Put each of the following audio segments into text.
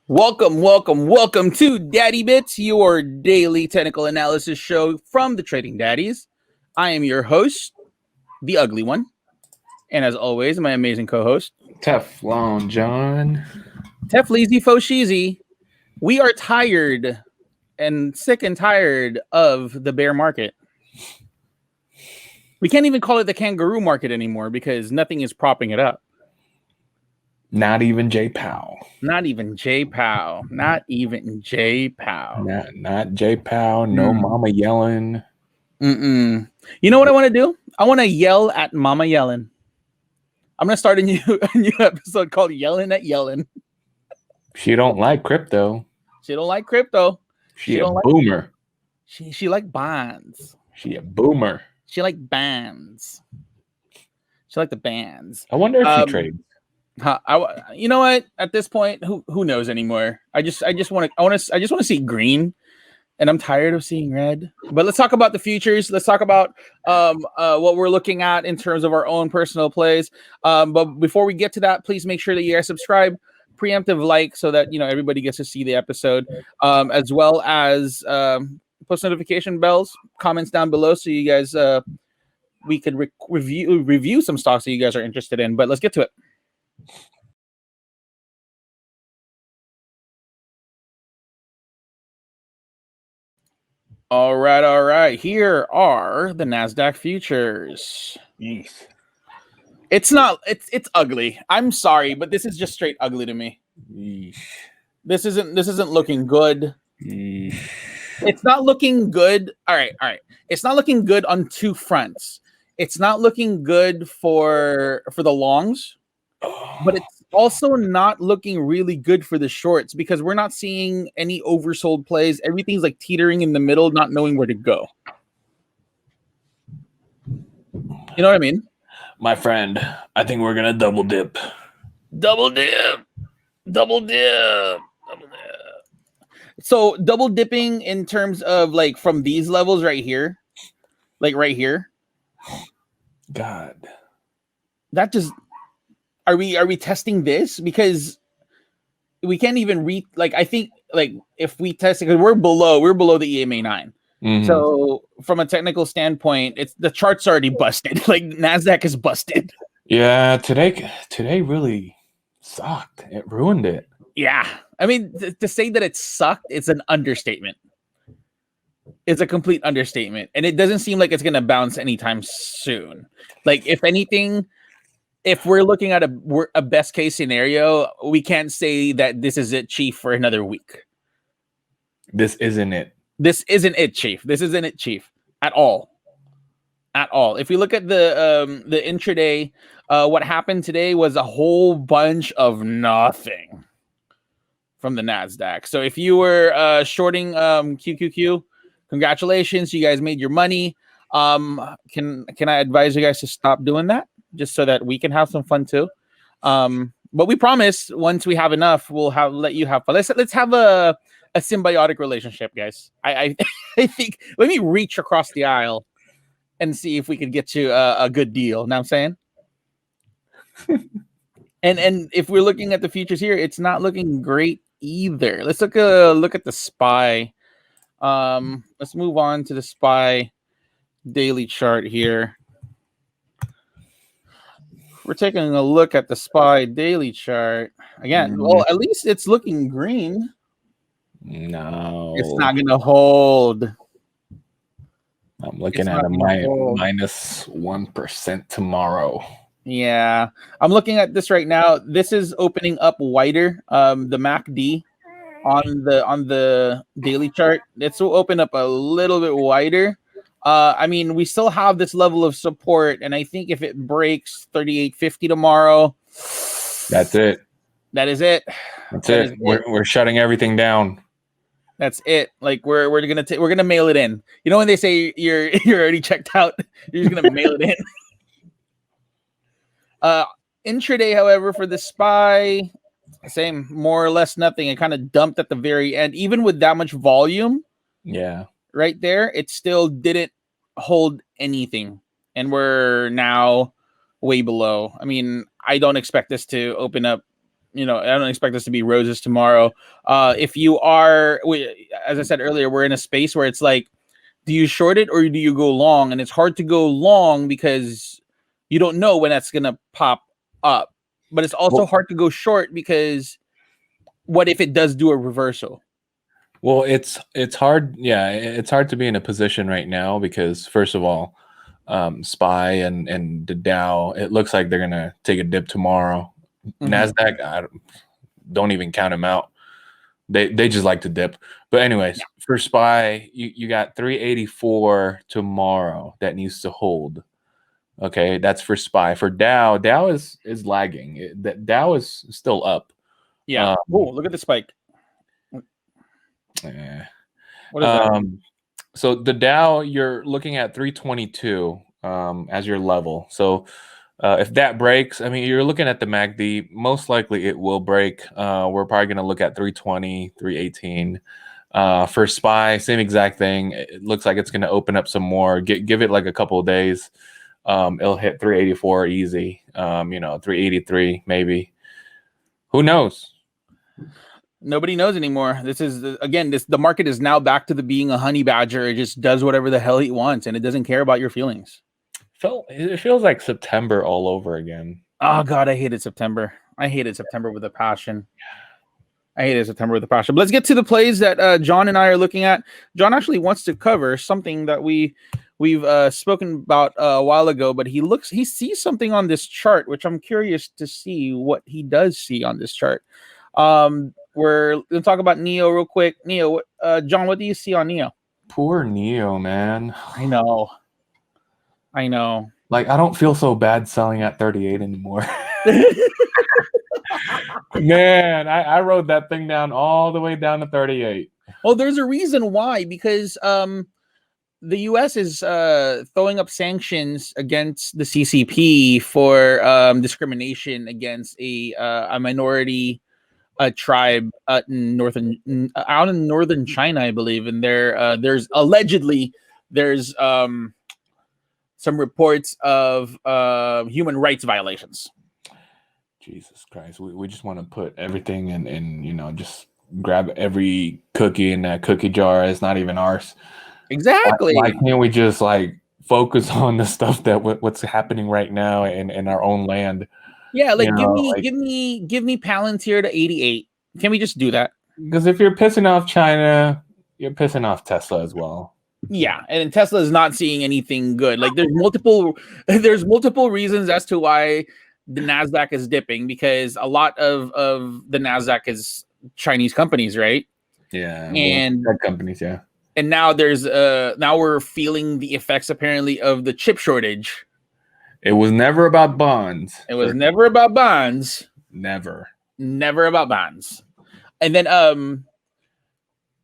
Welcome to Daddy Bits, your daily technical analysis show from the Trading Daddies. I am your host, the ugly one. And as always, my amazing co-host, Teflon John. Tefleezy Fosheezy. We are tired and sick and tired of the bear market. We can't even call it the kangaroo market anymore because nothing is propping it up. Not even J Powell. Not even J Powell. Not even J Powell. Not J Powell. No Mama yelling. You know what I want to do? I want to yell at Mama Yellen. I'm gonna start a new episode called "Yelling at Yellen." She don't like crypto. She don't like crypto. She a boomer. She like bonds. She a boomer. She like bands. She like the bands. I wonder if she trades. You know what? At this point, who knows anymore? I just want to see green, and I'm tired of seeing red. But let's talk about the futures. Let's talk about what we're looking at in terms of our own personal plays. But before we get to that, please make sure that you guys subscribe, preemptive like, so that everybody gets to see the episode, as well as post notification bells, comments down below, so you guys we could review some stocks that you guys are interested in. But let's get to it. All right. Here are the NASDAQ futures. Yeesh. It's ugly. I'm sorry, but this is just straight ugly to me. Yeesh. This isn't looking good. Yeesh. It's not looking good. All right. It's not looking good on two fronts. It's not looking good for the longs, but it's also not looking really good for the shorts because we're not seeing any oversold plays. Everything's like teetering in the middle, not knowing where to go. You know what I mean? My friend, I think we're going to double dip. Double dip. So double dipping in terms of like from these levels right here, like right here. God. That just... Are we testing this? Because we can't even read. Like, I think like if we test it, because we're below the EMA 9. Mm-hmm. So from a technical standpoint, it's the chart's already busted. Like NASDAQ is busted. Yeah, today really sucked. It ruined it. Yeah, I mean to say that it sucked, it's an understatement. It's a complete understatement, and it doesn't seem like it's gonna bounce anytime soon. Like if anything. If we're looking at a best case scenario, we can't say that this is it, Chief, for another week. This isn't it. This isn't it, Chief. This isn't it, Chief, at all. At all. If we look at the intraday, what happened today was a whole bunch of nothing from the NASDAQ. So if you were shorting QQQ, congratulations, you guys made your money. Can I advise you guys to stop doing that? Just so that we can have some fun too. But we promise once we have enough, we'll let you have fun. Let's have a symbiotic relationship, guys. I think let me reach across the aisle and see if we could get you a good deal. Know what I'm saying? and if we're looking at the futures here, it's not looking great either. Let's look at the SPY. Let's move on to the SPY daily chart here. We're taking a look at the SPY daily chart again. Well, at least it's looking green. No, it's not going to hold. I'm looking at a minus 1% tomorrow. Yeah, I'm looking at this right now. This is opening up wider. The MACD on the daily chart, it's will open up a little bit wider. I mean, we still have this level of support, and I think if it breaks 38.50 tomorrow, that's it. That is it. That's it. We're shutting everything down. That's it. Like we're gonna mail it in. You know when they say you're already checked out, you're just gonna mail it in. Intraday, however, for the SPY, same, more or less nothing. It kind of dumped at the very end, even with that much volume. Yeah. Right there, it still didn't hold anything, and we're now way below. I mean, I don't expect this to open up I don't expect this to be roses tomorrow. If you are, as I said earlier, we're in a space where it's like, do you short it or do you go long? And it's hard to go long because you don't know when that's gonna pop up. But it's also hard to go short because what if it does do a reversal? Well, it's hard. Yeah, it's hard to be in a position right now because first of all, SPY and the Dow, it looks like they're gonna take a dip tomorrow. NASDAQ, don't even count them out. They just like to dip. But anyways, for SPY, you got 384 tomorrow that needs to hold. Okay, that's for SPY. For Dow, Dow is lagging. That Dow is still up. Yeah. Oh, look at the spike. Yeah. What is that? So the Dow, you're looking at 322 as your level. So if that breaks, I mean, you're looking at the MACD. Most likely it will break. We're probably going to look at 320, 318. For SPY, same exact thing. It looks like it's going to open up some more. Give it like a couple of days. It'll hit 384 easy. 383 maybe. Who knows? Nobody knows anymore. This is again, the market is now back to being a honey badger. It just does whatever the hell it wants, and it doesn't care about your feelings. It feels like September all over again. Oh God, I hated September. I hated September with a passion. But let's get to the plays that John and I are looking at. John actually wants to cover something that we've spoken about a while ago, but he sees something on this chart, which I'm curious to see what he does see on this chart. We're going to talk about NIO real quick. NIO, John, what do you see on NIO? Poor NIO, man. I know. Like, I don't feel so bad selling at 38 anymore. Man, I rode that thing down all the way down to 38. Well, there's a reason why, because the U.S. is throwing up sanctions against the CCP for discrimination against a minority tribe in northern China, I believe. And there's allegedly some reports of human rights violations. Jesus Christ, we just want to put everything in just grab every cookie in that cookie jar. It's not even ours. Exactly. Why can't we just focus on the stuff that what's happening right now in our own land? Yeah, give me Palantir to 88. Can we just do that? Because if you're pissing off China, you're pissing off Tesla as well. Yeah, and Tesla is not seeing anything good. Like there's multiple reasons as to why the NASDAQ is dipping, because a lot of the NASDAQ is Chinese companies, right? Yeah, and tech companies, yeah. And now now we're feeling the effects apparently of the chip shortage. It was never about bonds. It was never about bonds. Never about bonds. And then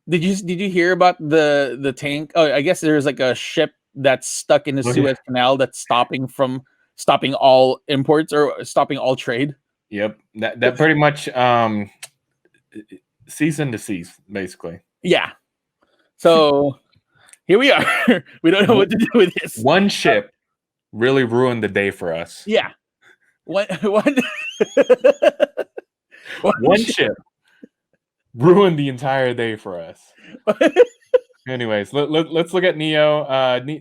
did you hear about the tank? Oh, I guess there's like a ship that's stuck in the Suez Canal that's stopping all imports or stopping all trade. Yep, that pretty much cease and desist, basically. Yeah. So here we are. We don't know what to do with this. One ship really ruined the day for us. Yeah. One ship ruined the entire day for us. Anyways, let's look at NIO.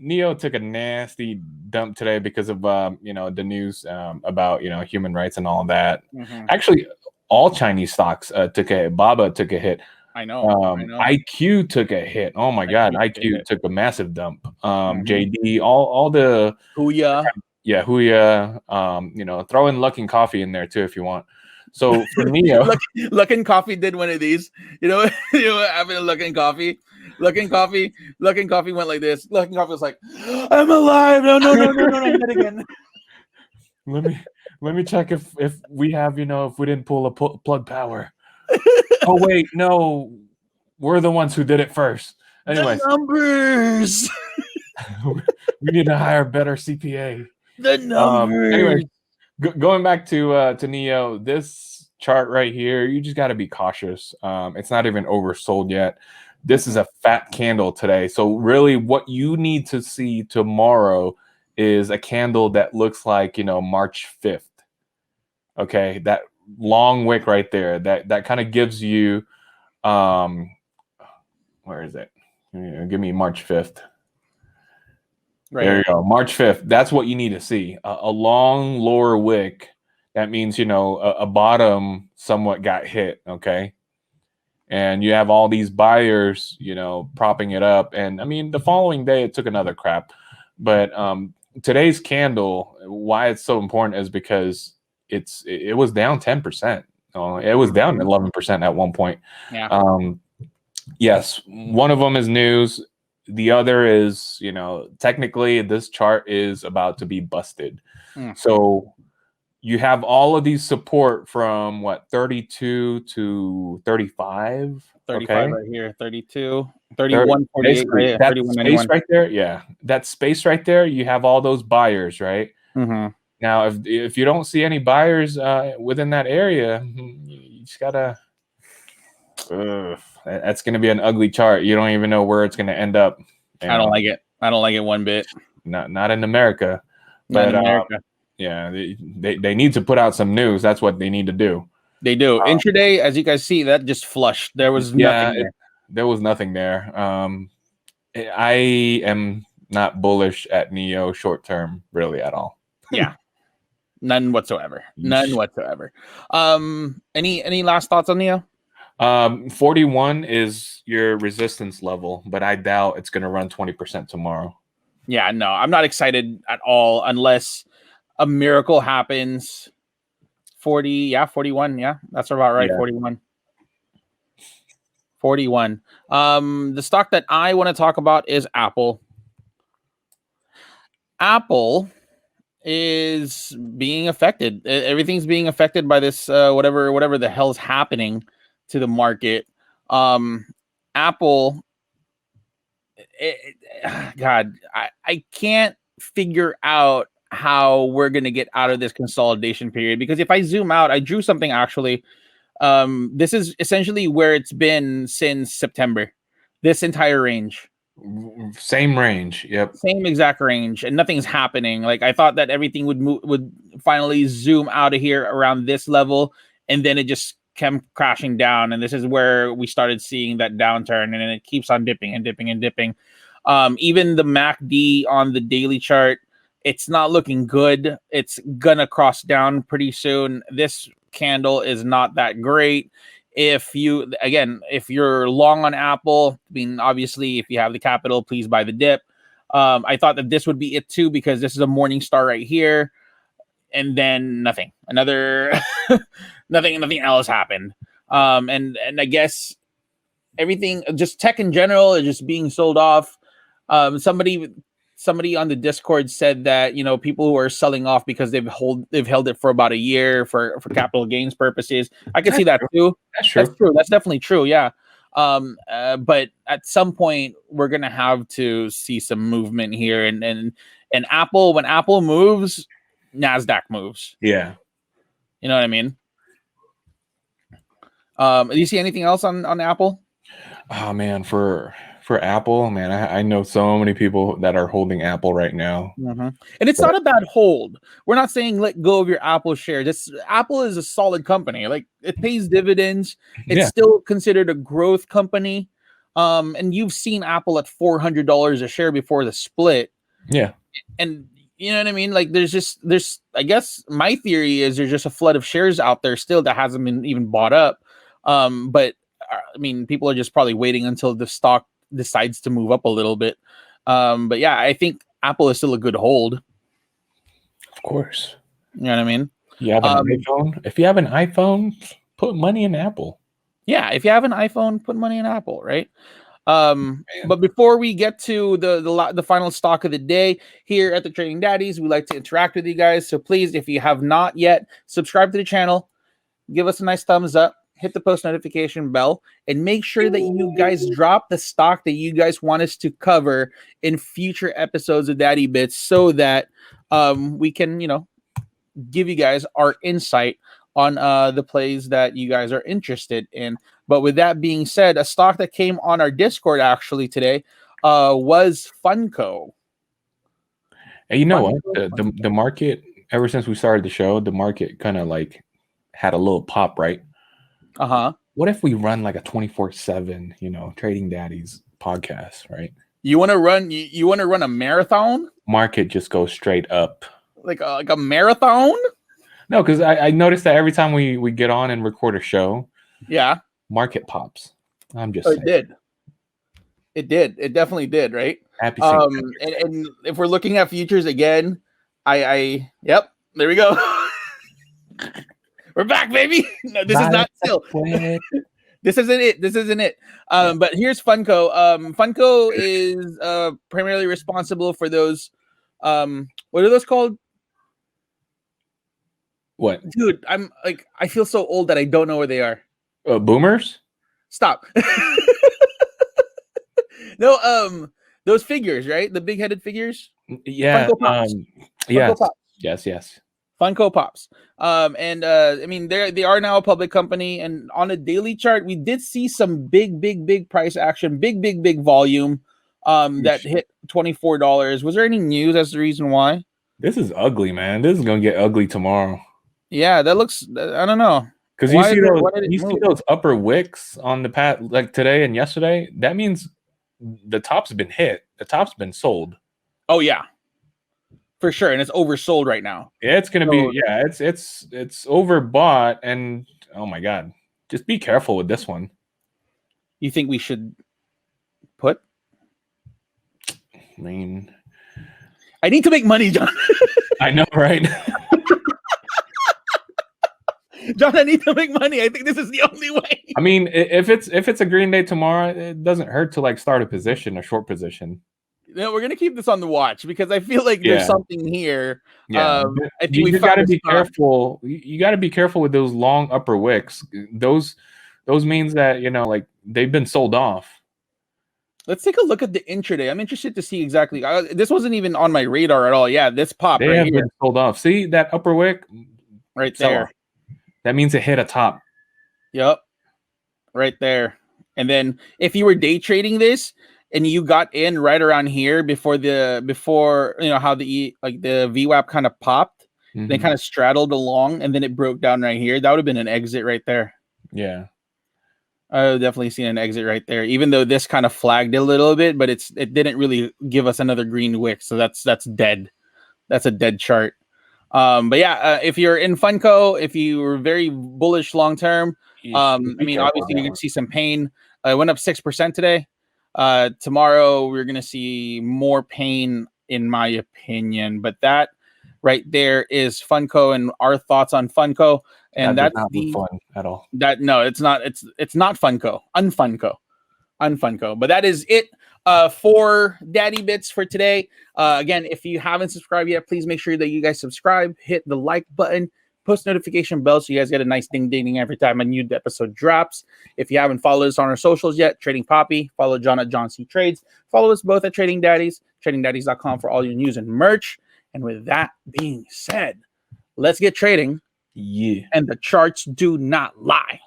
NIO took a nasty dump today because of the news about human rights and all that. Mm-hmm. Actually, all Chinese stocks took a hit. BABA took a hit. I know. IQ took a hit. Oh my God, IQ took a massive dump. JD, all the Huya. Yeah, Huya. Throw in Luck and Coffee in there too if you want. So for NIO, Luck and Coffee did one of these. You know what happened to Luck and Coffee? Luck and Coffee went like this. Luck and Coffee was like, "I'm alive." No, not again. Let me check if we have if we didn't pull a plug power. Oh wait, no, we're the ones who did it first. Anyways, the numbers. We need to hire a better CPA. The numbers. Anyway, going back to NIO, this chart right here, you just got to be cautious. It's not even oversold yet. This is a fat candle today. So really what you need to see tomorrow is a candle that looks like, March 5th. Okay, that long wick right there. That kind of gives you, where is it? Give me March 5th. Right There here. you go. March 5th. That's what you need to see. A long lower wick. That means, a bottom somewhat got hit. Okay. And you have all these buyers, propping it up. And I mean, the following day, it took another crap. But today's candle, why it's so important is because it was down 10%. It was down 11% at one point. Yeah. Yes, one of them is news. The other is, technically this chart is about to be busted. So you have all of these support from what, 32 to 35. 35 Okay. right here, 32, 31, 48, Basically, right here, that 31, space 91. right there. Yeah. That space right there, you have all those buyers, right? Mm-hmm. Now, if you don't see any buyers within that area, you just gotta. That's going to be an ugly chart. You don't even know where it's going to end up. I don't like it. I don't like it one bit. Not in America. Not But in America. yeah, they need to put out some news. That's what they need to do. They do. Intraday, as you guys see, that just flushed. There was nothing there. There was nothing there. I am not bullish at NIO short term, really, at all. Yeah. None whatsoever. None whatsoever. Any last thoughts on NIO? 41 is your resistance level, but I doubt it's going to run 20% tomorrow. Yeah, no, I'm not excited at all unless a miracle happens. 41. Yeah, that's about right. Yeah. 41. 41. The stock that I want to talk about is Apple. Apple is being affected. Everything's being affected by this whatever the hell's happening to the market. Apple, God, I can't figure out how we're going to get out of this consolidation period, because if I zoom out, I drew something actually. This is essentially where it's been since September, this entire range. Same range. Yep. Same exact range, and nothing's happening. Like, I thought that everything would finally zoom out of here around this level, and then it just came crashing down. And this is where we started seeing that downturn, and then it keeps on dipping and dipping and dipping. Even the MACD on the daily chart, it's not looking good. It's gonna cross down pretty soon. This candle is not that great. If you're long on Apple, I mean, obviously, if you have the capital, please buy the dip. I thought that this would be it too, because this is a morning star right here, and then nothing. Nothing else happened. And I guess everything, just tech in general, is just being sold off. Somebody on the Discord said that, people who are selling off because they've held it for about a year for capital gains purposes. I can see that too. That's true. That's true. That's definitely true. Yeah. But at some point we're gonna have to see some movement here, and Apple, when Apple moves, NASDAQ moves. Yeah. You know what I mean? Do you see anything else on Apple? Oh man, for Apple, man, I know so many people that are holding Apple right now. Mm-hmm. And it's not a bad hold. We're not saying let go of your Apple share. Apple is a solid company. Like, it pays dividends. It's still considered a growth company. And you've seen Apple at $400 a share before the split. Yeah. And you know what I mean? Like, I guess my theory is there's just a flood of shares out there still that hasn't been even bought up. But I mean, people are just probably waiting until the stock decides to move up a little bit. But yeah, I think Apple is still a good hold. Of course. You know what I mean? You have an iPhone. If you have an iPhone, put money in Apple. Yeah, if you have an iPhone, put money in Apple, right? But before we get to the final stock of the day here at the Trading Daddies, we like to interact with you guys. So please, if you have not yet, subscribe to the channel, give us a nice thumbs up, hit the post notification bell, and make sure that you guys drop the stock that you guys want us to cover in future episodes of Daddy Bits, so that we can, give you guys our insight on the plays that you guys are interested in. But with that being said, a stock that came on our Discord actually today was FUNKO. And you know what? The market, ever since we started the show, the market kind of like had a little pop, right? Uh-huh. What if we run like a 24/7, Trading Daddies podcast, right? You want to run you want to run a marathon? Market just goes straight up. Like a marathon? No, because I noticed that every time we get on and record a show, Yeah. market pops. I'm just It saying. did. It did. It definitely did, right? Happy St. And if we're looking at futures again, yep, there we go. We're back, baby. No, this is not still. This isn't it. This isn't it. But here's FUNKO. FUNKO is primarily responsible for those. What are those called? What? Dude, I feel so old that I don't know where they are. Boomers? Stop. No, those figures, right? The big-headed figures. Yeah. FUNKO Pops. Yes. FUNKO Pops. Yes. FUNKO Pops. And I mean, they are now a public company, and on a daily chart, we did see some big price action, big volume. That hit $24. Was there any news as the reason why? This is ugly, man. This is gonna get ugly tomorrow. Yeah, that looks. I don't know. Because you see those upper wicks on the path like today and yesterday. That means the top's been hit. The top's been sold. Oh yeah, for sure, and it's oversold right now. Yeah, it's gonna be. Yeah, it's overbought, and oh my god, just be careful with this one. You think we should put? I mean, I need to make money, John. I know, right? John, I need to make money. I think this is the only way. I mean, if it's a green day tomorrow, it doesn't hurt to like start a position, a short position. No, we're gonna keep this on the watch because I feel like there's something here. Yeah, I think you got to be careful. You got to be careful with those long upper wicks. Those means that like they've been sold off. Let's take a look at the intraday. I'm interested to see exactly. This wasn't even on my radar at all. Yeah, this pop they right have here. Been sold off. See that upper wick right there. That means it hit a top. Yep, right there. And then if you were day trading this and you got in right around here before how the VWAP kind of popped, then kind of straddled along, and then it broke down right here, that would have been an exit right there. Yeah. I've definitely seen an exit right there, even though this kind of flagged a little bit, but it didn't really give us another green wick. So that's dead. That's a dead chart. But yeah, if you're in FUNKO, if you were very bullish long term, I mean, obviously you can see some pain. It went up 6% today. Tomorrow we're gonna see more pain, in my opinion. But that right there is FUNKO and our thoughts on FUNKO. And that's not fun at all. No, it's not. It's not FUNKO. Unfunko. But that is it for Daddy Bits for today. Again, if you haven't subscribed yet, please make sure that you guys subscribe, hit the like button, post notification bell so you guys get a nice ding every time a new episode drops. If you haven't followed us on our socials yet, Trading Poppy, follow John at John C Trades, follow us both at Trading Daddies, tradingdaddies.com for all your news and merch. And with that being said, let's get trading. Yeah. And the charts do not lie.